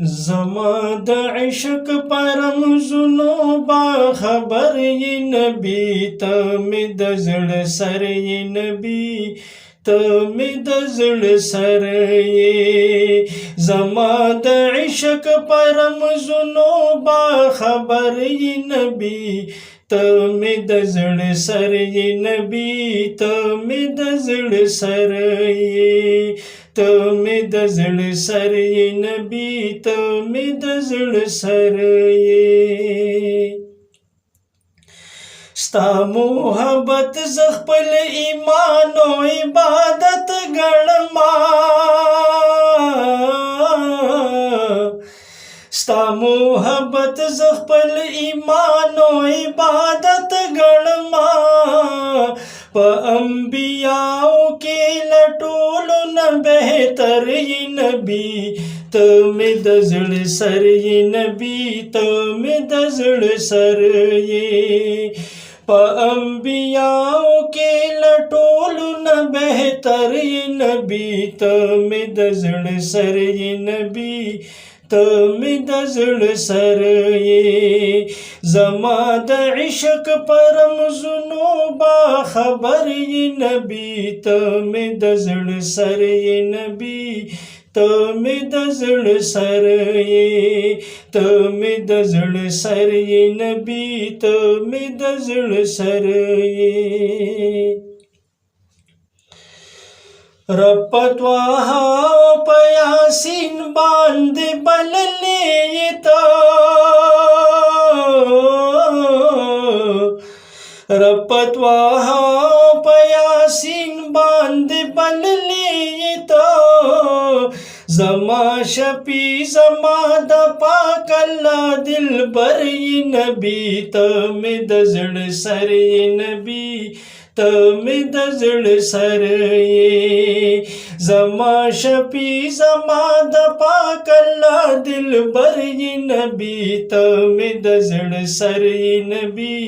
زما د عشق پرمزونو با خبر یې نبی، ته مې د زړه سر یې نبی، ته مې د زړه سر یې. زما د عشق پرمزونو با خبر یې نبی، ته مې د زړه سر یې نبی، ته مې د زړه سر یې. ته مې د زړه سر یې نبی، ته مې د زړه سر یې. ستا محبت زه خپل ایمان او عبادت ګڼما، ستا محبت زه خپل ایمان او عبادت ګڼما. په انبیاو کې له ټولو نه بهتر یې نبی، ته مې د زړه سر یې نبی، ته مې د زړه سر یې. په انبیاو کې له ټولو نه بهتر یې نبی، ته مې د زړه سر یې نبی، ته مې د زړه سر یې. زما د عشق پرمزونو با خبر یې نبی، ته مې د زړه سر یې نبی، ته مې د زړه سر یې. ته مې د زړه سر یې نبی، ته مې د زړه سر یې. رب په طه په یاسین باندې بللې ته، رب په طه په یاسین باندې بللې ته. زما شفیع زما د پاک الله دلبر یې نبی، ته مې د زړه سر یې نبی، ته مې د زړه سر یې. زما شفیع زما د پاک الله دلبر یې نبی، ته مې د زړه سر یې نبی،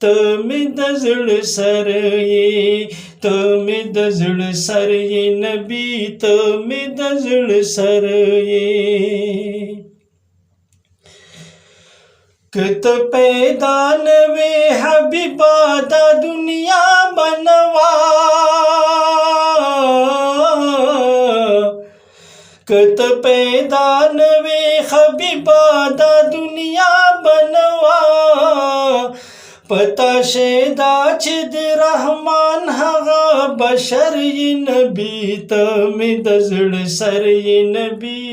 ته مې د زړه سر یې. ته مې د زړه سر یې نبی، ته مې د زړه سر یې. که ته پیدا نه وې حبیبا دا دنیا بنوا، که ته پیدا نه وې حبیبا دا دنیا بنوا. پتا شیدا چې د رحمان هغه بشر یې نبی، ته مې د زړه سر یې نبی،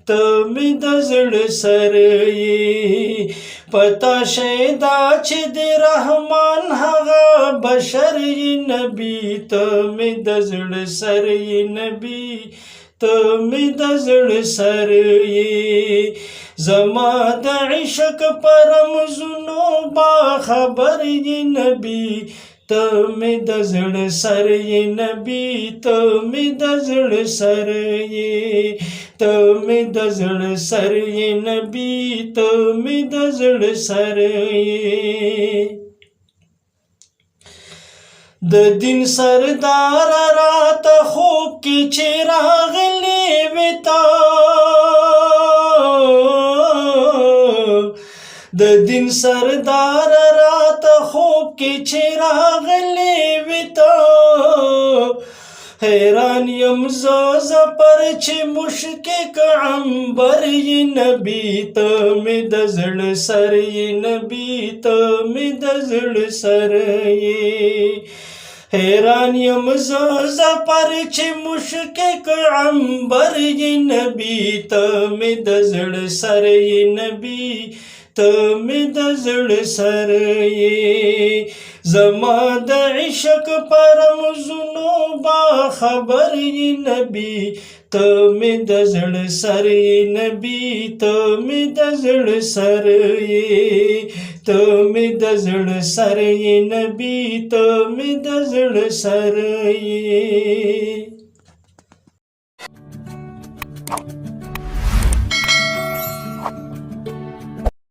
ته مې د زړه سر یې. پتا شیدا چې د رحمان هغه بشر یې نبی، ته مې د زړه سر یې نبی، ته مې د زړه سر یې. زما د عشق پرمزونو با خبر یې نبی، ته مې د زړه سر یې نبی، ته مې د زړه سر یې. ته مې د زړه سر یې نبی، ته مې د زړه سر یې. د دین سردار راته خوب کې چې راغلی وې ته، د دین سردار راته خوب کې چې راغلی وې ته. حیران یم زه زپر چې مشکک عنبر یې نبی، ته مې د زړه سر یې نبی، ته مې د زړه سر یې. حیران یم زه زپر چې مشکک عنبر یې نبی، ته مې د زړه سر یې نبی، ته مې د زړه سر یې. زما د عشق پرمزونو با خبر یې نبی، ته مې د زړه سر یې نبی، ته مې د زړه سر یې. ته مې د زړه سر یې نبی، ته مې د زړه سر یې.